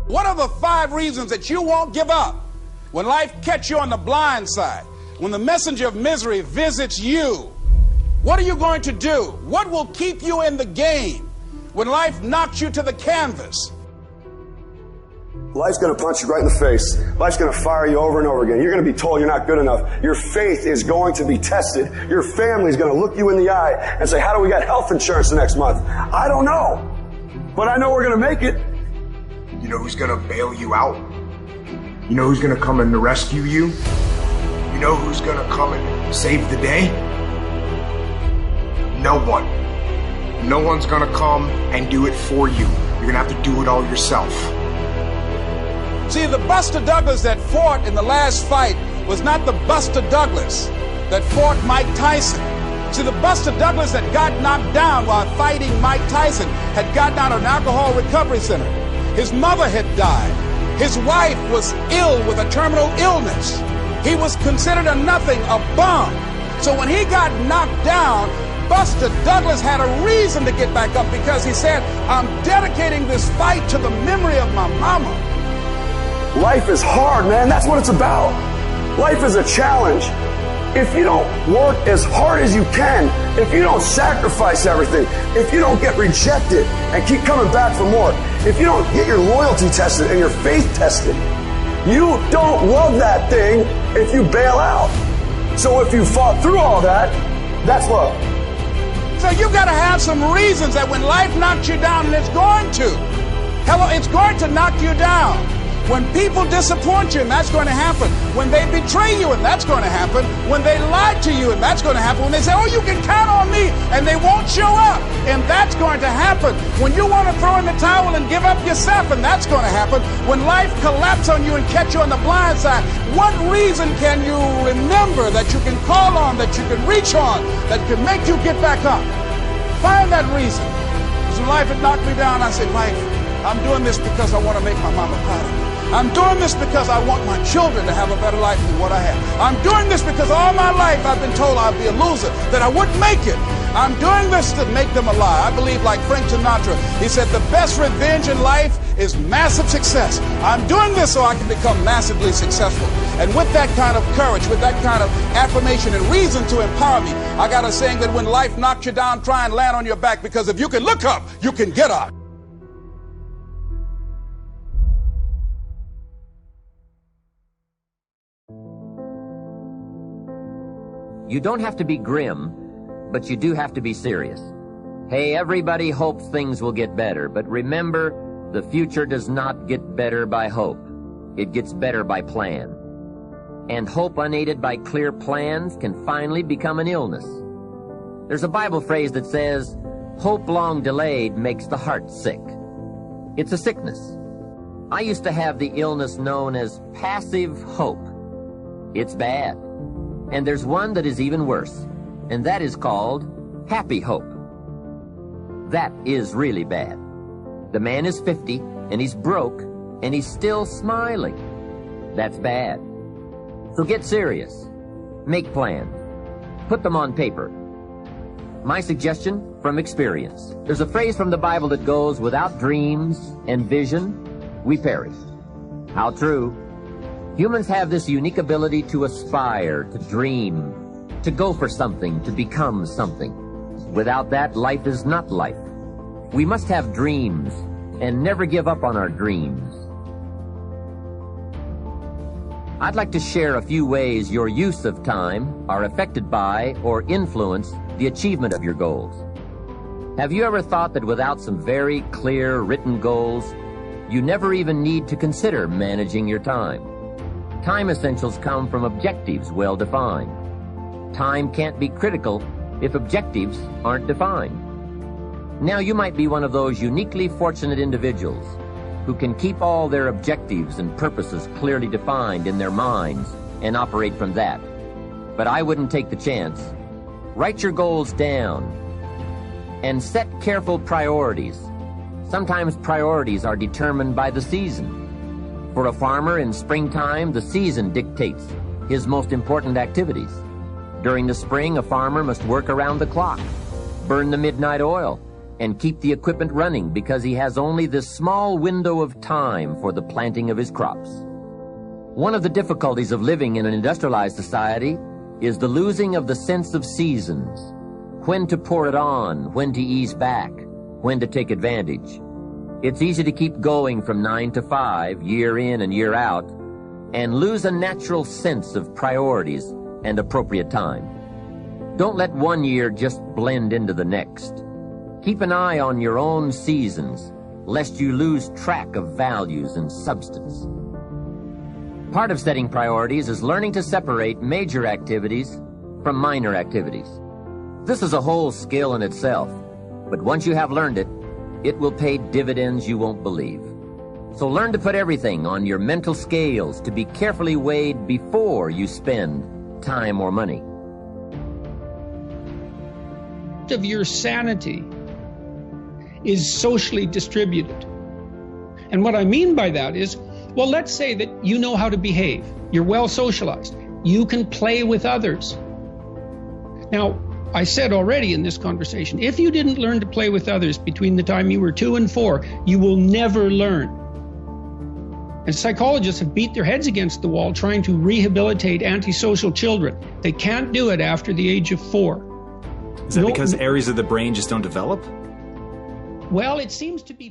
What are the 5 reasons that you won't give up when life catches you on the blind side? When the messenger of misery visits you, what are you going to do? What will keep you in the game when life knocks you to the canvas? Life's going to punch you right in the face. Life's going to fire you over and over again. You're going to be told you're not good enough. Your faith is going to be tested. Your family's going to look you in the eye and say, how do we get health insurance the next month? I don't know. But I know we're going to make it. You know who's going to bail you out? You know who's going to come and rescue you? You know who's going to come and save the day? No one. No one's going to come and do it for you. You're going to have to do it all yourself. See, the Buster Douglas that fought in the last fight was not the Buster Douglas that fought Mike Tyson. See, the Buster Douglas that got knocked down while fighting Mike Tyson had gotten out of an alcohol recovery center. His mother had died. His wife was ill with a terminal illness. He was considered a nothing, a bum. So when he got knocked down, Buster Douglas had a reason to get back up because he said, I'm dedicating this fight to the memory of my mama. Life is hard, man. That's what it's about. Life is a challenge. If you don't work as hard as you can, if you don't sacrifice everything, if you don't get rejected and keep coming back for more, if you don't get your loyalty tested and your faith tested, you don't love that thing if you bail out. So if you fought through all that, that's love. So you got to have some reasons that when life knocks you down, and it's going to. Hello, it's going to knock you down. When people disappoint you, and that's going to happen. When they betray you, and that's going to happen. When they lie to you, and that's going to happen. When they say, oh, you can count on me, and they won't show up, and that's going to happen. When you want to throw in the towel and give up yourself, and that's going to happen. When life collapses on you and catch you on the blind side, what reason can you remember that you can call on, that you can reach on, that can make you get back up? Find that reason. Because when life had knocked me down, I said, life, I'm doing this because I want to make my mama proud of me. I'm doing this because I want my children to have a better life than what I have. I'm doing this because all my life I've been told I'd be a loser, that I wouldn't make it. I'm doing this to make them a lie. I believe like Frank Sinatra, he said the best revenge in life is massive success. I'm doing this so I can become massively successful. And with that kind of courage, with that kind of affirmation and reason to empower me, I got a saying that when life knocks you down, try and land on your back, because if you can look up, you can get up. You don't have to be grim, but you do have to be serious. Hey, everybody hopes things will get better, but remember, the future does not get better by hope. It gets better by plan. And hope unaided by clear plans can finally become an illness. There's a Bible phrase that says, hope long delayed makes the heart sick. It's a sickness. I used to have the illness known as passive hope. It's bad. And there's one that is even worse, and that is called happy hope. That is really bad. The man is 50, and he's broke, and he's still smiling. That's bad. So get serious. Make plans. Put them on paper. My suggestion from experience. There's a phrase from the Bible that goes, without dreams and vision, we perish. How true. Humans have this unique ability to aspire, to dream, to go for something, to become something. Without that, life is not life. We must have dreams and never give up on our dreams. I'd like to share a few ways your use of time are affected by or influence the achievement of your goals. Have you ever thought that without some very clear written goals, you never even need to consider managing your time? Time essentials come from objectives well defined. Time can't be critical if objectives aren't defined. Now you might be one of those uniquely fortunate individuals who can keep all their objectives and purposes clearly defined in their minds and operate from that. But I wouldn't take the chance. Write your goals down and set careful priorities. Sometimes priorities are determined by the season. For a farmer in springtime, the season dictates his most important activities. During the spring, a farmer must work around the clock, burn the midnight oil, and keep the equipment running because he has only this small window of time for the planting of his crops. One of the difficulties of living in an industrialized society is the losing of the sense of seasons. When to pour it on, when to ease back, when to take advantage. It's easy to keep going from 9 to 5, year in and year out, and lose a natural sense of priorities and appropriate time. Don't let one year just blend into the next. Keep an eye on your own seasons, lest you lose track of values and substance. Part of setting priorities is learning to separate major activities from minor activities. This is a whole skill in itself, but once you have learned it, it will pay dividends you won't believe. So learn to put everything on your mental scales to be carefully weighed before you spend time or money. Of your sanity is socially distributed. And what I mean by that is, well, let's say that you know how to behave. You're well socialized. You can play with others. Now, I said already in this conversation, if you didn't learn to play with others between the time you were 2 and 4, you will never learn. And psychologists have beat their heads against the wall trying to rehabilitate antisocial children. They can't do it after the age of 4. Is that because areas of the brain just don't develop? Well, it seems to be